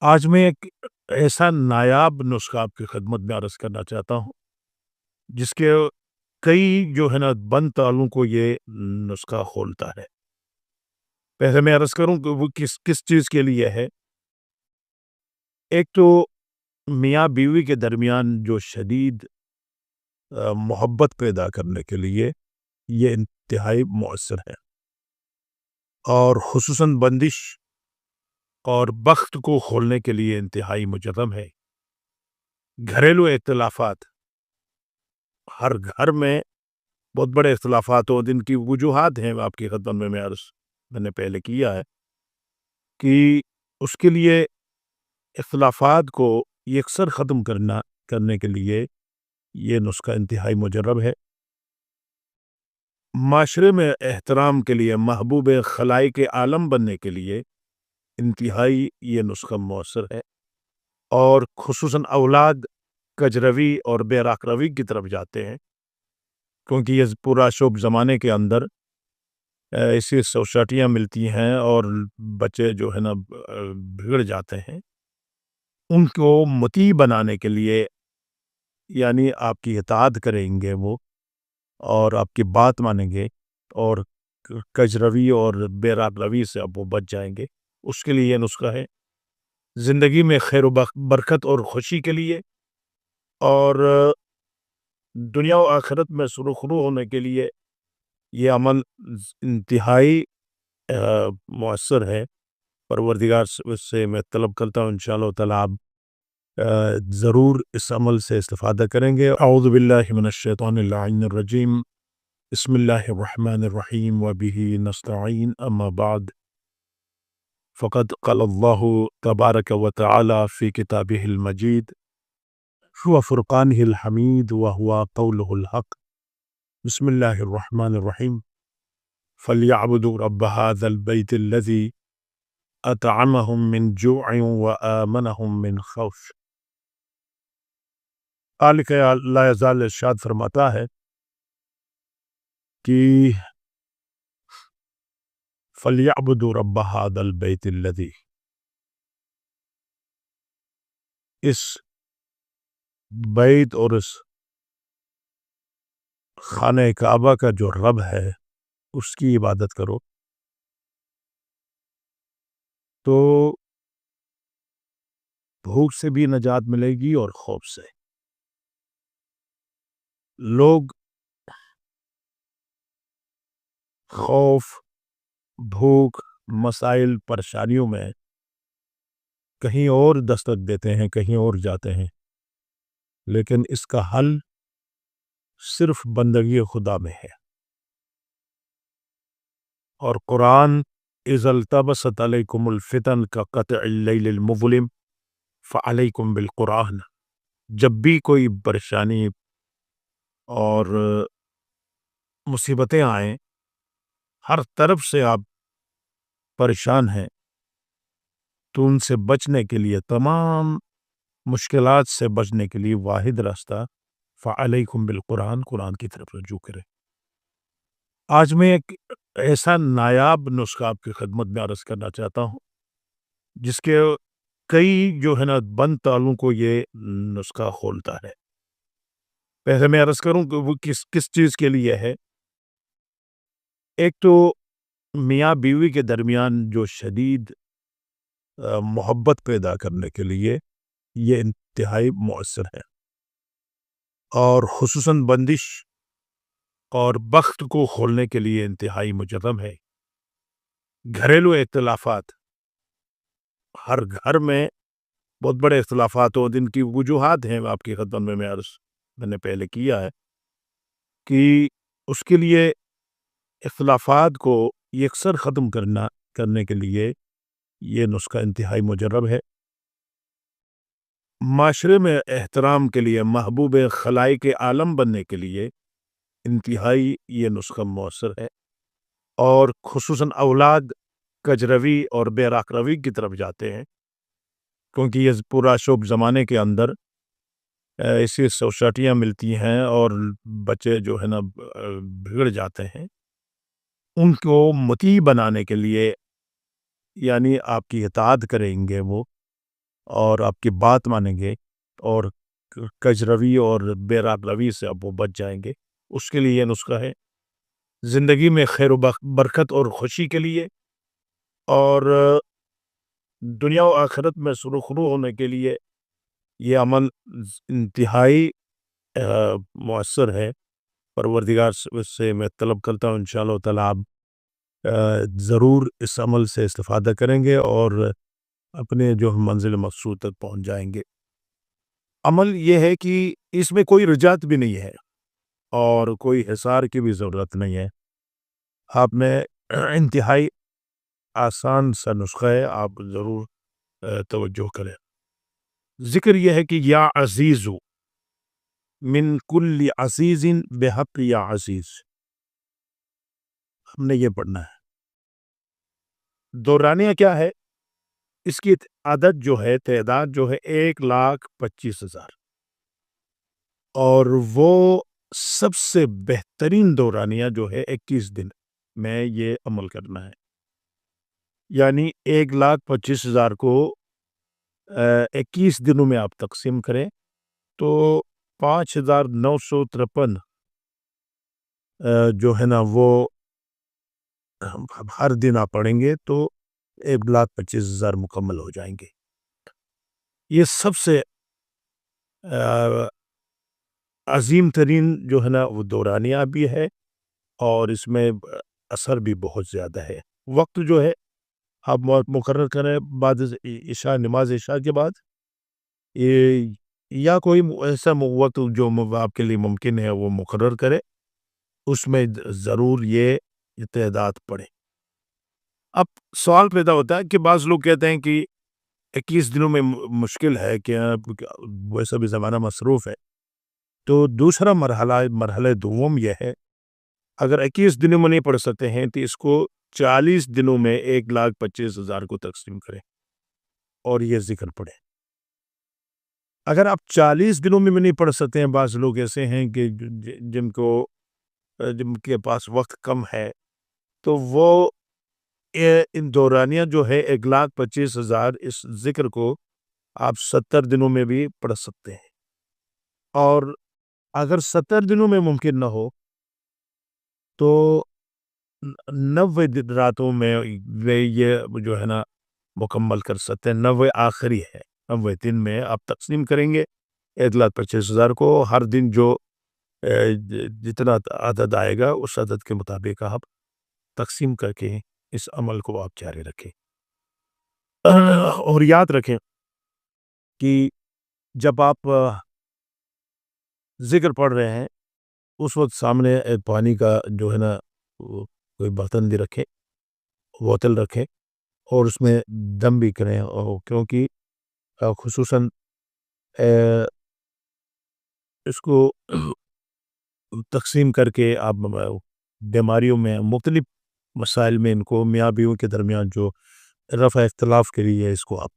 آج میں ایک ایسا نایاب نسخہ آپ کی خدمت میں عرض کرنا چاہتا ہوں، جس کے کئی جو ہے نا بند تالوں کو یہ نسخہ کھولتا ہے۔ پہلے میں عرض کروں کہ وہ کس کس چیز کے لیے ہے۔ ایک تو میاں بیوی کے درمیان جو شدید محبت پیدا کرنے کے لیے یہ انتہائی مؤثر ہے، اور خصوصاً بندش اور بخت کو کھولنے کے لیے انتہائی مجرم ہے۔ گھریلو اختلافات، ہر گھر میں بہت بڑے اختلافات ہوں، جن کی وجوہات ہیں آپ کی خدمت میں عرض میں نے پہلے کیا ہے کہ اس کے لیے اختلافات کو یکسر ختم کرنے کے لیے یہ نسخہ انتہائی مجرب ہے۔ معاشرے میں احترام کے لیے، محبوب خلائی کے عالم بننے کے لیے انتہائی یہ نسخہ مؤثر ہے، اور خصوصاً اولاد کجروی اور بے راک روی کی طرف جاتے ہیں، کیونکہ یہ پورا شب زمانے کے اندر ایسی سوسائٹیاں ملتی ہیں اور بچے جو ہے نا بگڑ جاتے ہیں۔ ان کو مطیع بنانے کے لیے، یعنی آپ کی اطاعت کریں گے وہ اور آپ کی بات مانیں گے، اور کجروی اور بے راک روی سے اب وہ بچ جائیں گے، اس کے لیے یہ نسخہ ہے۔ زندگی میں خیر و برکت اور خوشی کے لیے، اور دنیا و آخرت میں سرخرو ہونے کے لیے یہ عمل انتہائی مؤثر ہے۔ پروردگار سے میں طلب کرتا ہوں انشاءاللہ تعالی آپ ضرور اس عمل سے استفادہ کریں گے۔ اعوذ باللہ من الشیطان اللعین الرجیم، بسم اللہ الرحمن الرحیم وبہ نستعین، اما بعد، فقد قال اللہ تبارک و تعالی فی کتابہ المجید وفرقانہ الحمید وہو قولہ الحق۔ بسم اللہ الرحمن الرحیم، فَلْيَعْبُدُوا رَبَّ هَذَا الْبَيْتِ الَّذِي أَطْعَمَهُم مِّن جُوعٍ وَآمَنَهُم مِّن خَوْفٍ۔ خالق لا یزال ارشاد فرماتا ہے کہ فَلْيَعْبُدُوا رَبَّ هَذَا الْبَيْتِ الَّذِي، اس بیت اور اس خانہ کعبہ کا جو رب ہے اس کی عبادت کرو، تو بھوک سے بھی نجات ملے گی اور خوف سے۔ لوگ خوف، بھوک، مسائل، پریشانیوں میں کہیں اور دستک دیتے ہیں، کہیں اور جاتے ہیں، لیکن اس کا حل صرف بندگی خدا میں ہے۔ اور قرآن اذا التبست علیکم الفتن کا قطع اللیل المظلم فعلیکم بالقرآن، جب بھی کوئی پریشانی اور مصیبتیں آئیں، ہر طرف سے آپ پریشان ہیں، تو ان سے بچنے کے لیے، تمام مشکلات سے بچنے کے لیے واحد راستہ فعلیکم بالقرآن، قرآن کی طرف رجوع کریں۔ آج میں ایک ایسا نایاب نسخہ آپ کی خدمت میں عرض کرنا چاہتا ہوں، جس کے کئی جو ہے نا بند تالوں کو یہ نسخہ کھولتا ہے۔ پہلے میں عرض کروں کہ وہ کس کس چیز کے لیے ہے۔ ایک تو میاں بیوی کے درمیان جو شدید محبت پیدا کرنے کے لیے یہ انتہائی مؤثر ہے، اور خصوصاً بندش اور بخت کو کھولنے کے لیے انتہائی مجرم ہے۔ گھریلو اختلافات، ہر گھر میں بہت بڑے اختلافات ہوں، جن کی وجوہات ہیں آپ کی خدمت میں عرض میں نے پہلے کیا ہے کہ اس کے لیے اختلافات کو یکسر ختم کرنے کے لیے یہ نسخہ انتہائی مجرب ہے۔ معاشرے میں احترام کے لیے، محبوب خلائی کے عالم بننے کے لیے انتہائی یہ نسخہ مؤثر ہے، اور خصوصاً اولاد کجروی اور بے راک روی کی طرف جاتے ہیں، کیونکہ یہ پورا شب زمانے کے اندر ایسی سوسائٹیاں ملتی ہیں اور بچے جو ہے نا بگڑ جاتے ہیں۔ ان کو مطیع بنانے کے لیے، یعنی آپ کی اطاعت کریں گے وہ اور آپ کی بات مانیں گے اور کجروی اور بے راہ روی سے اب وہ بچ جائیں گے. اس کے لیے یہ نسخہ ہے زندگی میں خیر و برکت اور خوشی کے لیے، اور دنیا و آخرت میں سرخرو ہونے کے لیے یہ عمل انتہائی مؤثر ہے. پروردگار سے میں طلب کرتا ہوں انشاءاللہ تعالی آپ ضرور اس عمل سے استفادہ کریں گے اور اپنے جو منزل مقصود تک پہنچ جائیں گے. عمل یہ ہے کہ اس میں کوئی رجعت بھی نہیں ہے اور کوئی حصار کی بھی ضرورت نہیں ہے. آپ نے انتہائی آسان سا نسخہ ہے، آپ ضرور توجہ کریں. ذکر یہ ہے کہ یا عزیز من کل عزیز بحق یا عزیز، ہم نے یہ پڑھنا ہے. دورانیہ کیا ہے؟ اس کی عدد جو ہے، تعداد جو ہے 1,25,000، اور وہ سب سے بہترین دورانیہ جو ہے 21 دن میں یہ عمل کرنا ہے. یعنی 1,25,000 کو 21 دنوں میں آپ تقسیم کریں تو 5,953 جو ہے نا وہ ہر دن آپ پڑھیں گے تو 1,25,000 مکمل ہو جائیں گے. یہ سب سے عظیم ترین جو ہے نا وہ دورانیہ بھی ہے، اور اس میں اثر بھی بہت زیادہ ہے. وقت جو ہے آپ مقرر کریں بعد عشاء، نماز عشاء کے بعد، یا کوئی ایسا وقت جو آپ کے لیے ممکن ہے وہ مقرر کرے، اس میں ضرور یہ تعداد پڑھیں. اب سوال پیدا ہوتا ہے کہ بعض لوگ کہتے ہیں کہ 21 دنوں میں مشکل ہے کہ ویسا بھی زمانہ مصروف ہے. تو دوسرا مرحلہ دوم یہ ہے، اگر 21 دنوں میں نہیں پڑھ سکتے ہیں تو اس کو 40 دنوں میں 1,25,000 کو تقسیم کریں اور یہ ذکر پڑھیں. اگر آپ 40 دنوں میں نہیں پڑھ سکتے ہیں، بعض لوگ ایسے ہیں کہ جن کے پاس وقت کم ہے، تو وہ ان دورانیہ جو ہے 1,25,000 اس ذکر کو آپ 70 دنوں میں بھی پڑھ سکتے ہیں. اور اگر 70 دنوں میں ممکن نہ ہو تو 90 راتوں میں یہ جو ہے نا مکمل کر سکتے ہیں. 90 آخری ہے، 90 دن میں آپ تقسیم کریں گے 1,25,000 کو. ہر دن جو جتنا عدد آئے گا اس عدد کے مطابق آپ تقسیم کر کے اس عمل کو آپ جاری رکھیں. اور یاد رکھیں کہ جب آپ ذکر پڑھ رہے ہیں اس وقت سامنے پانی کا جو ہے نا کوئی برتن بھی رکھیں، بوتل رکھیں، اور اس میں دم بھی کریں. اور کیونکہ خصوصاً اس کو تقسیم کر کے آپ بیماریوں میں، مختلف مسائل میں ان کو میاں بیوی کے درمیان جو رفع اختلاف کے لیے اس کو آپ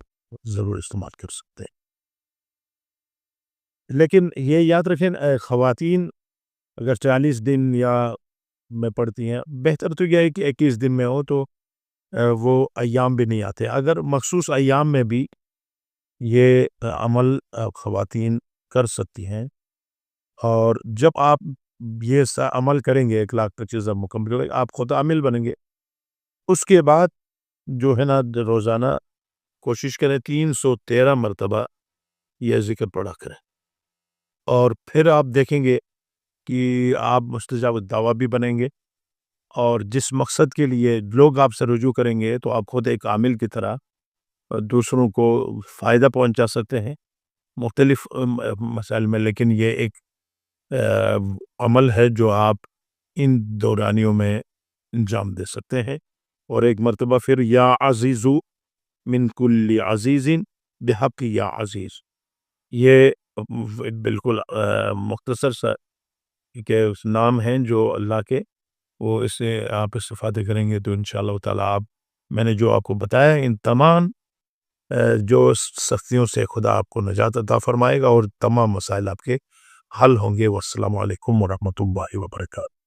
ضرور استعمال کر سکتے ہیں. لیکن یہ یاد رکھیں خواتین اگر 40 دن یا میں پڑھتی ہیں، بہتر تو یہ ہے کہ 21 دن میں ہو تو وہ ایام بھی نہیں آتے. اگر مخصوص ایام میں بھی یہ عمل خواتین کر سکتی ہیں، اور جب آپ یہ عمل کریں گے 1,25,000 مکمل، آپ خود عامل بنیں گے. اس کے بعد جو ہے نا روزانہ کوشش کریں 313 مرتبہ یہ ذکر پڑھا کریں، اور پھر آپ دیکھیں گے کہ آپ مستجاب الدعویٰ بھی بنیں گے. اور جس مقصد کے لیے لوگ آپ سے رجوع کریں گے تو آپ خود ایک عامل کی طرح دوسروں کو فائدہ پہنچا سکتے ہیں مختلف مسائل میں. لیکن یہ ایک عمل ہے جو آپ ان دورانیوں میں انجام دے سکتے ہیں. اور ایک مرتبہ پھر یا عزیزو من کل عزیز بحق یا عزیز، یہ بالکل مختصر سا کہ اس نام ہیں جو اللہ کے، وہ اس سے آپ استفادہ کریں گے تو انشاءاللہ تعالی آپ، میں نے جو آپ کو بتایا ان تمام جو سختیوں سے خدا آپ کو نجات عطا فرمائے گا اور تمام مسائل آپ کے حل ہوں گے. والسلام علیکم ورحمۃ اللہ وبرکاتہ.